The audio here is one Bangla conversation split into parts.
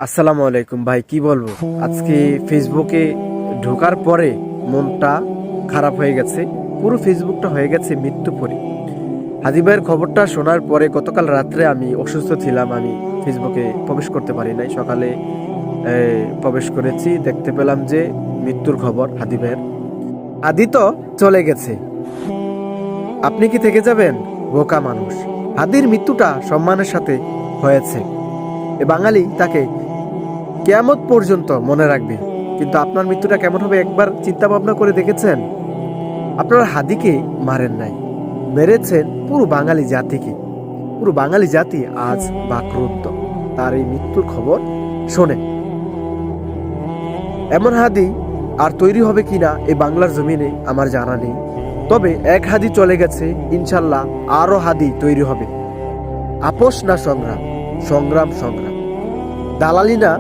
আসসালামু আলাইকুম ভাই, কি বলবো। আজকে ফেসবুকে ঢোকার পরে মনটা খারাপ হয়ে গেছে। পুরো ফেসবুকটা হয়ে গেছে মৃত্যু পরী। হাদি ভাইয়ের খবরটা শোনার পরে গতকাল রাত্রে আমি অসুস্থ ছিলাম, আমি ফেসবুকে প্রবেশ করতে পারি নাই। সকালে প্রবেশ করেছি, দেখতে পেলাম যে মৃত্যুর খবর হাদি ভাইয়ের। হাদি তো চলে গেছে, আপনি কি থেকে যাবেন? বোকা মানুষ। হাদির মৃত্যুটা সম্মানের সাথে হয়েছে, এ বাঙালি তাকে কিয়ামত পর্যন্ত মনে রাখবে। কিন্তু আপনার মৃত্যুটা কেমন হবে একবার চিন্তা ভাবনা করে দেখেছেন? আপনারা হাদিকে মারেন নাই, মেরেছেন পুরো বাঙালি জাতিকে। পুরো বাঙালি জাতি আজ বাকরুদ্ধ তার এই মৃত্যুর খবর শোনে। এমন হাদি আর তৈরি হবে কিনা এই বাংলার জমিনে আমার জানা নেই, তবে এক হাদি চলে গেছে, ইনশাল্লাহ আরো হাদি তৈরি হবে। আপোষ না সংগ্রাম, সংগ্রাম সংগ্রাম। দালালি না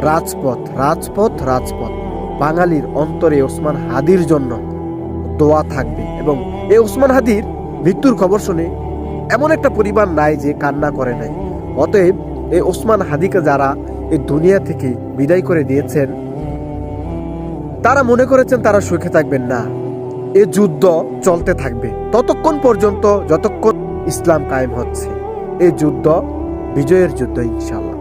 রাজপথ, রাজপথ রাজপথ। বাঙালির অন্তরে ওসমান হাদির জন্য দোয়া থাকবে। এবং এই ওসমান হাদির মৃত্যুর খবর শুনে এমন একটা পরিবার নাই যে কান্না করে নাই। অতএব এই ওসমান হাদিকে যারা এই দুনিয়া থেকে বিদায় করে দিয়েছেন, তারা মনে করেছেন তারা সুখে থাকবেন না। এই যুদ্ধ চলতে থাকবে ততক্ষণ পর্যন্ত যতক্ষণ ইসলাম কায়েম হচ্ছে। এই যুদ্ধ বিজয়ের যুদ্ধ ইনশাল্লাহ।